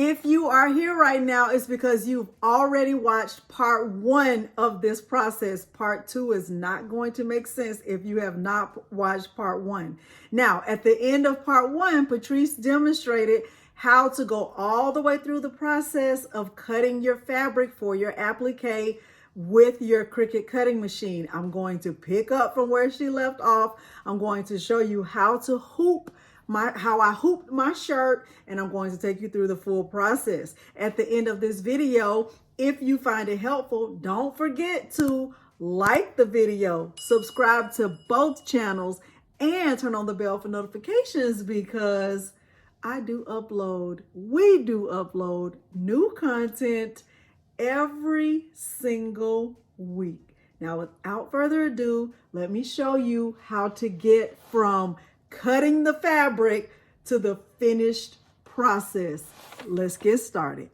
If you are here right now, it's because you've already watched part 1 of this process. Part 2 is not going to make sense if you have not watched part 1. Now, at the end of part 1, Patrice demonstrated how to go all the way through the process of cutting your fabric for your applique with your Cricut cutting machine. I'm going to pick up from where she left off. I'm going to show you how to hoop how I hooped my shirt, and I'm going to take you through the full process. At the end of this video, if you find it helpful, don't forget to like the video, subscribe to both channels, and turn on the bell for notifications because we do upload new content every single week. Now, without further ado, let me show you how to get from cutting the fabric to the finished process. Let's get started.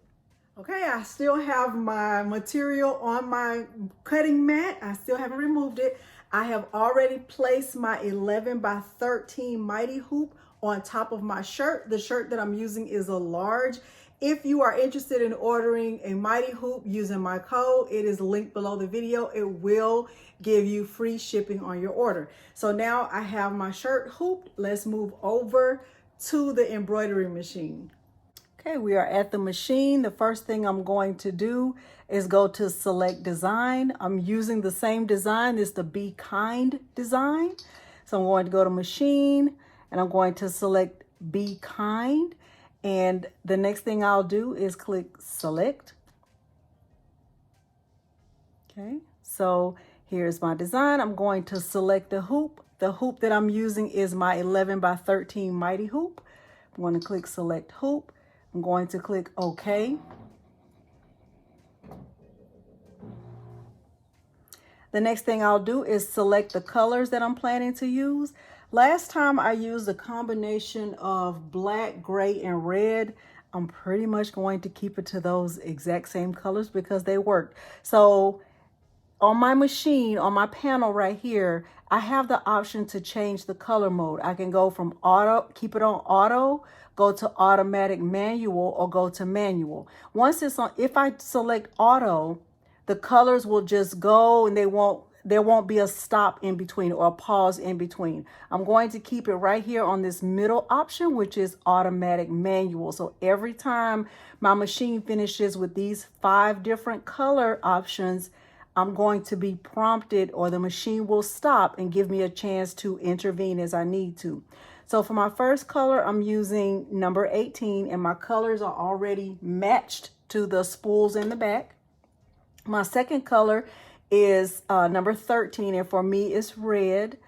Okay, I still have my material on my cutting mat. I still haven't removed it. I have already placed my 11 by 13 mighty hoop on top of my shirt. The shirt that I'm using is a large. If you are interested in ordering a mighty hoop using my code, it is linked below the video. It will give you free shipping on your order. So now I have my shirt hooped. Let's move over to the embroidery machine. Okay, we are at the machine. The first thing I'm going to do is go to select design. I'm using the same design. It's the Be Kind design. So I'm going to go to machine and I'm going to select Be Kind. And the next thing I'll do is click select. Okay, so here's my design. I'm going to select the hoop. The hoop that I'm using is my 11 by 13 mighty hoop. I'm going to click select hoop. I'm going to click OK. The next thing I'll do is select the colors that I'm planning to use. Last time I used a combination of black, gray, and red. I'm pretty much going to keep it to those exact same colors because they worked. So on my machine, on my panel right here, I have the option to change the color mode. I can go from auto, keep it on auto, go to automatic manual, or go to manual. Once it's on, if I select auto, the colors will just go and there won't be a stop in between or a pause in between. I'm going to keep it right here on this middle option, which is automatic manual. So every time my machine finishes with these 5 different color options, I'm going to be prompted, or the machine will stop and give me a chance to intervene as I need to. So for my first color, I'm using number 18, and my colors are already matched to the spools in the back. My second color is number 13, and for me it's red.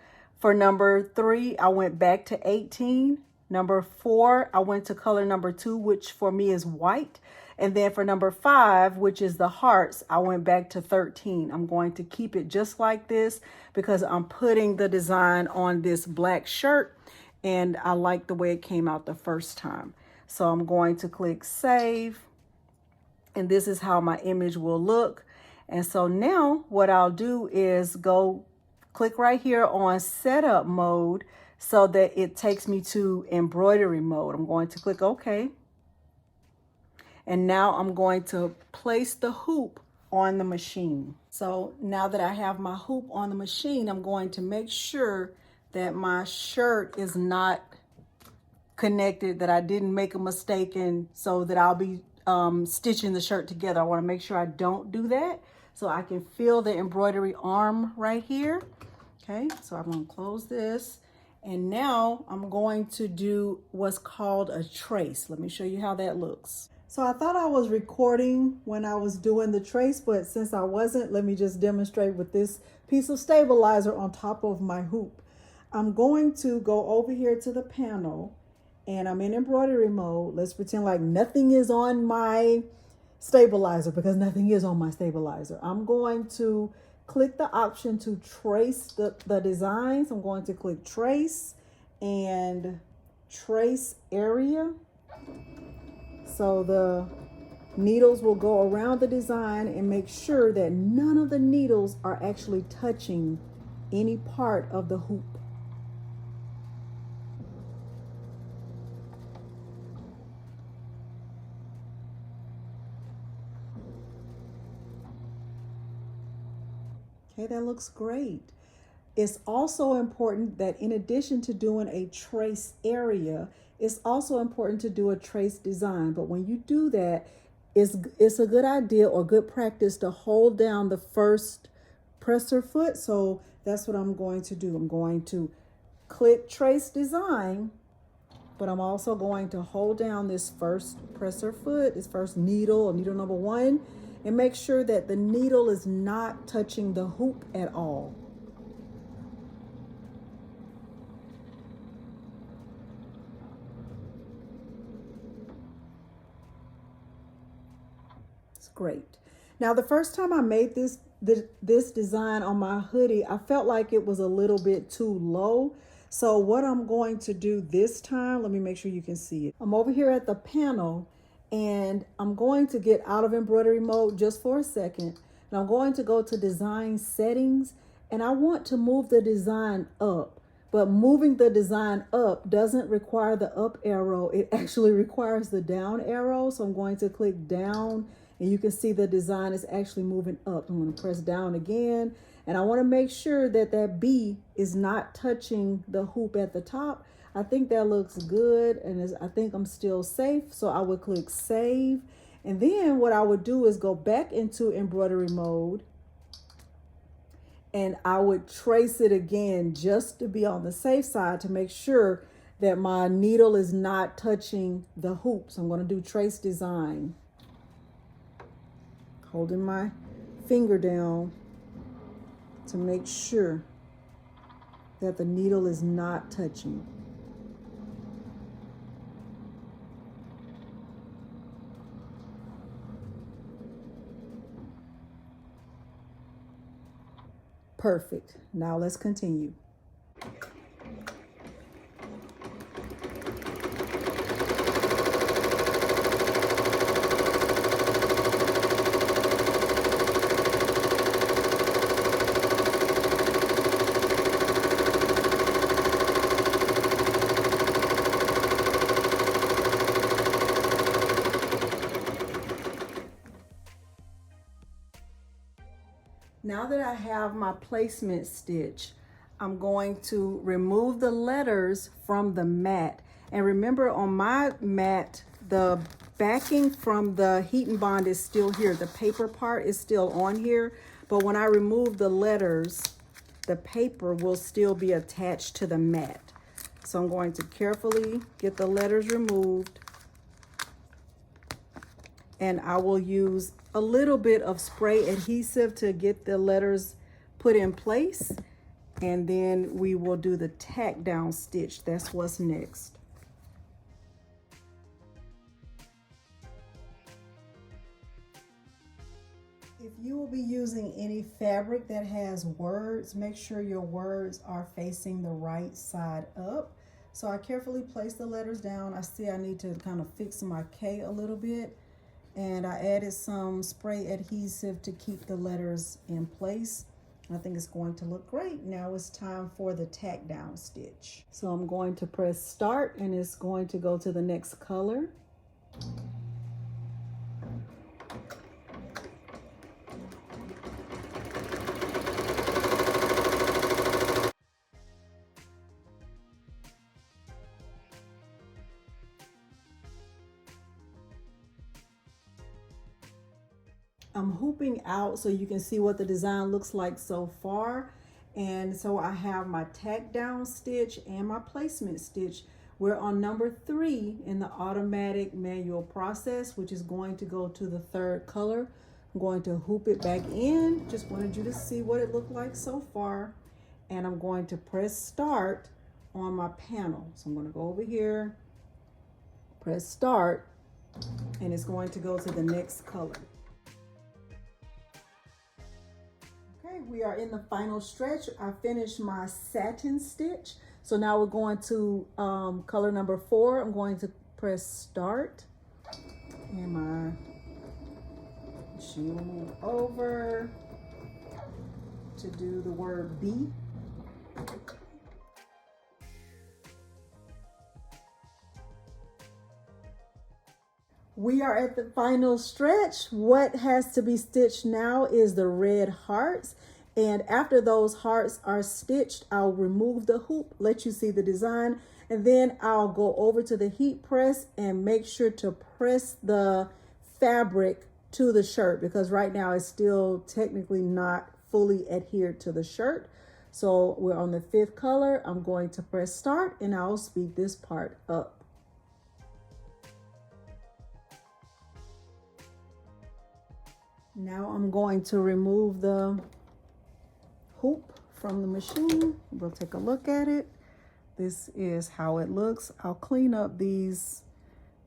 For number 3, I went back to 18. Number 4, I went to color number 2, which for me is white. And then for number 5, which is the hearts, I went back to 13. I'm going to keep it just like this because I'm putting the design on this black shirt, and I like the way it came out the first time. So I'm going to click save, and this is how my image will look. And so now what I'll do is go click right here on setup mode so that it takes me to embroidery mode. I'm going to click OK. And now I'm going to place the hoop on the machine. So now that I have my hoop on the machine, I'm going to make sure that my shirt is not connected, that I didn't make a mistake, and so that I'll be stitching the shirt together. I want to make sure I don't do that. So I can feel the embroidery arm right here. Okay, so I'm going to close this. And now I'm going to do what's called a trace. Let me show you how that looks. So I thought I was recording when I was doing the trace, but since I wasn't, let me just demonstrate with this piece of stabilizer on top of my hoop. I'm going to go over here to the panel, and I'm in embroidery mode. Let's pretend like nothing is on my stabilizer because nothing is on my stabilizer. I'm going to click the option to trace the designs. I'm going to click trace and trace area. So the needles will go around the design and make sure that none of the needles are actually touching any part of the hoop. Okay, that looks great. It's also important that in addition to doing a trace area, it's also important to do a trace design. But when you do that, it's a good idea or good practice to hold down the first presser foot. So that's what I'm going to do. I'm going to click trace design, but I'm also going to hold down this first presser foot, this first needle or needle number 1, and make sure that the needle is not touching the hoop at all. It's great. Now, the first time I made this design on my hoodie, I felt like it was a little bit too low. So what I'm going to do this time, let me make sure you can see it. I'm over here at the panel and I'm going to get out of embroidery mode just for a second. And I'm going to go to design settings and I want to move the design up. But moving the design up doesn't require the up arrow. It actually requires the down arrow. So I'm going to click down and you can see the design is actually moving up. I'm going to press down again. And I want to make sure that that B is not touching the hoop at the top. I think that looks good. And I think I'm still safe. So I would click save. And then what I would do is go back into embroidery mode. And I would trace it again just to be on the safe side to make sure that my needle is not touching the hoop. So I'm going to do trace design. Holding my finger down to make sure that the needle is not touching. Perfect. Now let's continue. Now that I have my placement stitch, I'm going to remove the letters from the mat. And remember, on my mat, the backing from the heat and bond is still here. The paper part is still on here. But when I remove the letters, the paper will still be attached to the mat. So I'm going to carefully get the letters removed. And I will use a little bit of spray adhesive to get the letters put in place. And then we will do the tack down stitch. That's what's next. If you will be using any fabric that has words, make sure your words are facing the right side up. So I carefully place the letters down. I see I need to kind of fix my K a little bit. And I added some spray adhesive to keep the letters in place. I think it's going to look great. Now it's time for the tack down stitch. So I'm going to press start and it's going to go to the next color. I'm hooping out so you can see what the design looks like so far. And so I have my tack down stitch and my placement stitch. We're on number 3 in the automatic manual process, which is going to go to the 3rd color. I'm going to hoop it back in. Just wanted you to see what it looked like so far. And I'm going to press start on my panel. So I'm going to go over here, press start, and it's going to go to the next color. We are in the final stretch. I finished my satin stitch. So now we're going to color number 4. I'm going to press start and my machine will move over to do the word B. We are at the final stretch. What has to be stitched now is the red hearts. And after those hearts are stitched, I'll remove the hoop, let you see the design, and then I'll go over to the heat press and make sure to press the fabric to the shirt, because right now it's still technically not fully adhered to the shirt. So we're on the 5th color. I'm going to press start and I'll speed this part up. Now I'm going to remove the hoop from the machine. We'll take a look at it. This is how it looks. I'll clean up this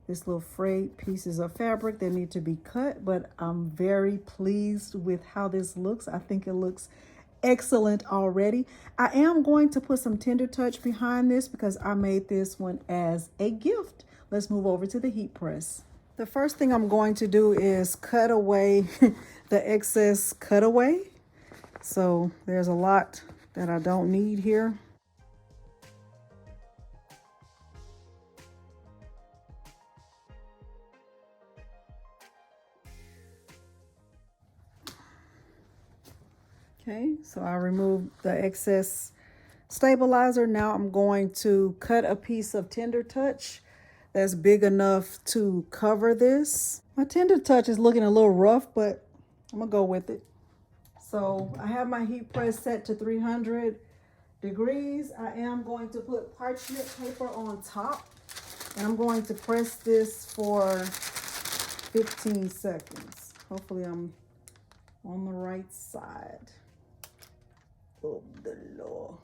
little frayed pieces of fabric that need to be cut, but I'm very pleased with how this looks. I think it looks excellent already. I am going to put some tender touch behind this because I made this one as a gift. Let's move over to the heat press. The first thing I'm going to do is cut away the excess cutaway. So there's a lot that I don't need here. Okay, so I removed the excess stabilizer. Now I'm going to cut a piece of tender touch that's big enough to cover this. My tender touch is looking a little rough, but I'm gonna go with it. So I have my heat press set to 300 degrees. I am going to put parchment paper on top, and I'm going to press this for 15 seconds. Hopefully I'm on the right side of the law.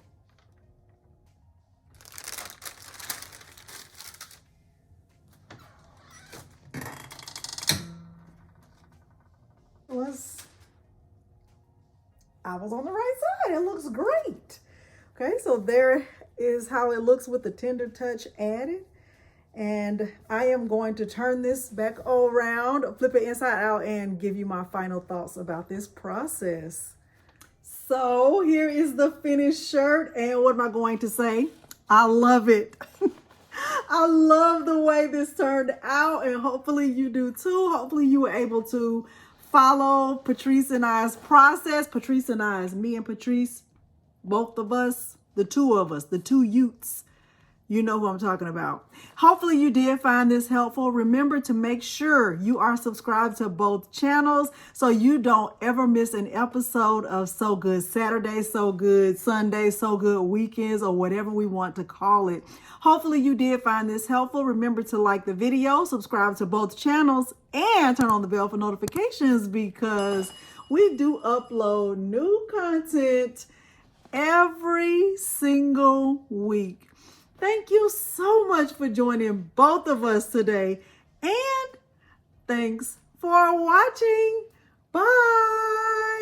I was on the right side. It looks great. Okay, so there is how it looks with the tender touch added. And I am going to turn this back around, flip it inside out, and give you my final thoughts about this process. So here is the finished shirt. And what am I going to say? I love it. I love the way this turned out, and hopefully you do too. Hopefully you were able to follow Patrice and I's process. Patrice and I is me and Patrice, both of us, the two of us, the two Utes. You know who I'm talking about. Hopefully you did find this helpful. Remember to make sure you are subscribed to both channels so you don't ever miss an episode of So Good Saturday, So Good Sunday, So Good Weekends, or whatever we want to call it. Hopefully you did find this helpful. Remember to like the video, subscribe to both channels, and turn on the bell for notifications because we do upload new content every single week. Thank you so much for joining both of us today, and thanks for watching. Bye.